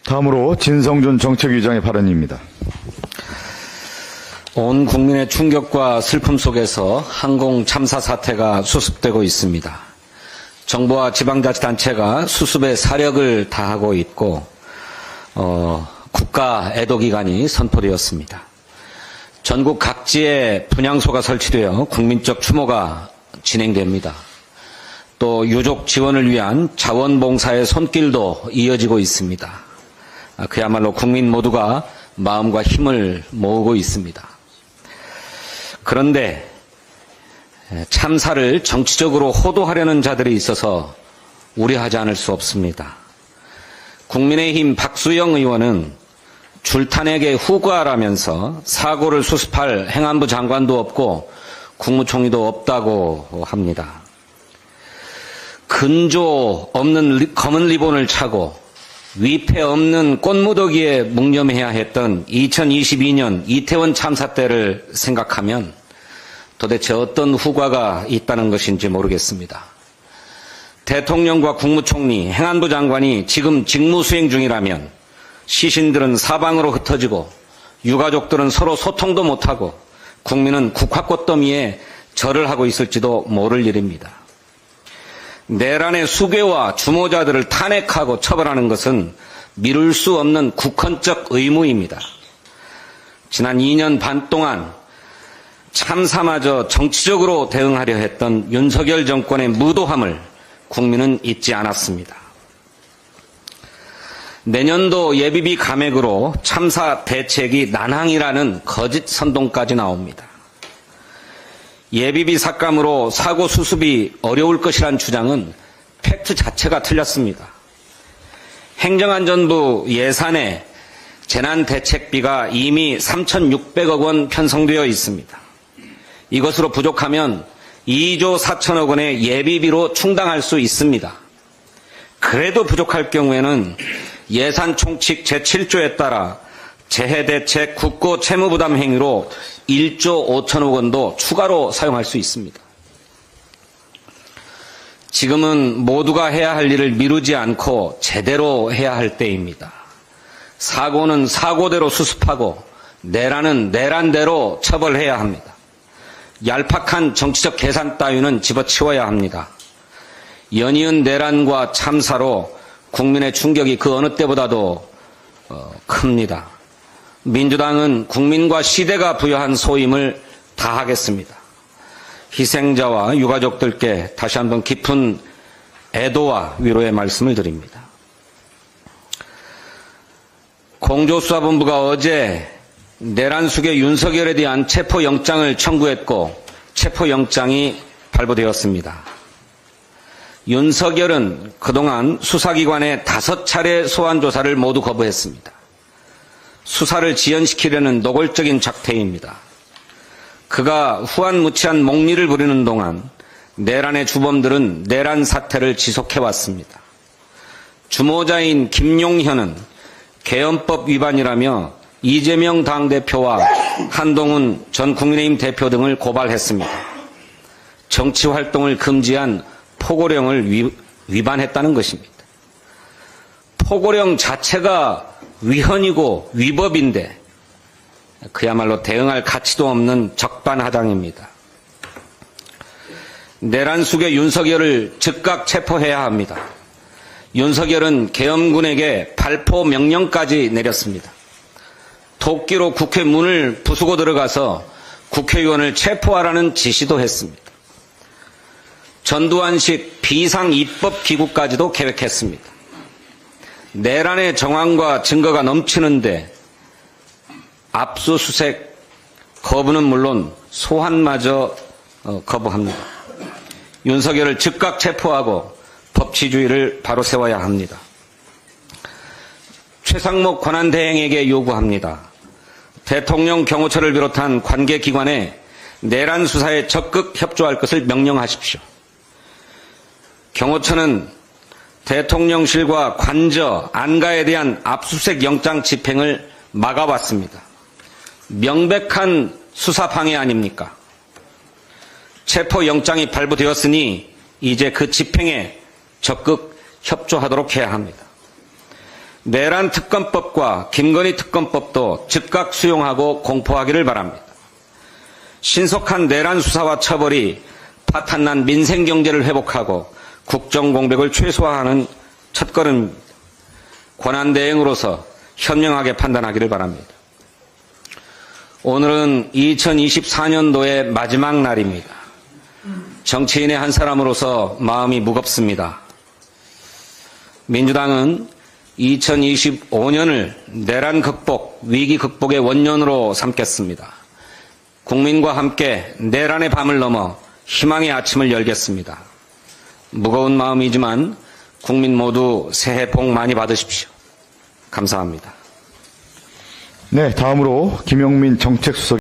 다음으로 진성준 정책위장의 발언입니다. 온 국민의 충격과 슬픔 속에서 항공 참사 사태가 수습되고 있습니다. 정부와 지방자치단체가 수습에 사력을 다하고 있고 국가 애도기간이 선포되었습니다. 전국 각지에 분향소가 설치되어 국민적 추모가 진행됩니다. 또 유족 지원을 위한 자원봉사의 손길도 이어지고 있습니다. 그야말로 국민 모두가 마음과 힘을 모으고 있습니다. 그런데 참사를 정치적으로 호도하려는 자들이 있어서 우려하지 않을 수 없습니다. 국민의힘 박수영 의원은 줄탄에게 후과라면서 사고를 수습할 행안부 장관도 없고 국무총리도 없다고 합니다. 근조 없는 검은 리본을 차고 위패 없는 꽃무더기에 묵념해야 했던 2022년 이태원 참사 때를 생각하면 도대체 어떤 후과가 있다는 것인지 모르겠습니다. 대통령과 국무총리, 행안부 장관이 지금 직무수행 중이라면 시신들은 사방으로 흩어지고 유가족들은 서로 소통도 못하고 국민은 국화꽃더미에 절을 하고 있을지도 모를 일입니다. 내란의 수괴와 주모자들을 탄핵하고 처벌하는 것은 미룰 수 없는 국헌적 의무입니다. 지난 2년 반 동안 참사마저 정치적으로 대응하려 했던 윤석열 정권의 무도함을 국민은 잊지 않았습니다. 내년도 예비비 감액으로 참사 대책이 난항이라는 거짓 선동까지 나옵니다. 예비비 삭감으로 사고 수습이 어려울 것이란 주장은 팩트 자체가 틀렸습니다. 행정안전부 예산에 재난대책비가 이미 3,600억 원 편성되어 있습니다. 이것으로 부족하면 2조 4천억 원의 예비비로 충당할 수 있습니다. 그래도 부족할 경우에는 예산 총칙 제7조에 따라 재해대책 국고 채무부담 행위로 1조 5천억 원도 추가로 사용할 수 있습니다. 지금은 모두가 해야 할 일을 미루지 않고 제대로 해야 할 때입니다. 사고는 사고대로 수습하고 내란은 내란대로 처벌해야 합니다. 얄팍한 정치적 계산 따위는 집어치워야 합니다. 연이은 내란과 참사로 국민의 충격이 그 어느 때보다도 큽니다. 민주당은 국민과 시대가 부여한 소임을 다하겠습니다. 희생자와 유가족들께 다시 한번 깊은 애도와 위로의 말씀을 드립니다. 공조수사본부가 어제 내란 수괴 윤석열에 대한 체포영장을 청구했고 체포영장이 발부되었습니다. 윤석열은 그동안 수사기관의 5차례 소환조사를 모두 거부했습니다. 수사를 지연시키려는 노골적인 작태입니다. 그가 후한무치한 목리를 부리는 동안 내란의 주범들은 내란 사태를 지속해왔습니다. 주모자인 김용현은 개헌법 위반이라며 이재명 당대표와 한동훈 전 국민의힘 대표 등을 고발했습니다. 정치활동을 금지한 포고령을 위반했다는 것입니다. 포고령 자체가 위헌이고 위법인데 그야말로 대응할 가치도 없는 적반하장입니다. 내란 수괴 윤석열을 즉각 체포해야 합니다. 윤석열은 계엄군에게 발포 명령까지 내렸습니다. 도끼로 국회 문을 부수고 들어가서 국회의원을 체포하라는 지시도 했습니다. 전두환식 비상입법기구까지도 계획했습니다. 내란의 정황과 증거가 넘치는데 압수수색 거부는 물론 소환마저 거부합니다. 윤석열을 즉각 체포하고 법치주의를 바로 세워야 합니다. 최상목 권한대행에게 요구합니다. 대통령 경호처를 비롯한 관계기관에 내란 수사에 적극 협조할 것을 명령하십시오. 경호처는 대통령실과 관저, 안가에 대한 압수수색 영장 집행을 막아왔습니다. 명백한 수사 방해 아닙니까? 체포영장이 발부되었으니 이제 그 집행에 적극 협조하도록 해야 합니다. 내란 특검법과 김건희 특검법도 즉각 수용하고 공포하기를 바랍니다. 신속한 내란 수사와 처벌이 파탄난 민생 경제를 회복하고 국정 공백을 최소화하는 첫걸음입니다. 권한 대행으로서 현명하게 판단하기를 바랍니다. 오늘은 2024년도의 마지막 날입니다. 정치인의 한 사람으로서 마음이 무겁습니다. 민주당은 2025년을 내란 극복, 위기 극복의 원년으로 삼겠습니다. 국민과 함께 내란의 밤을 넘어 희망의 아침을 열겠습니다. 무거운 마음이지만 국민 모두 새해 복 많이 받으십시오. 감사합니다. 네, 다음으로 김용민 정책수석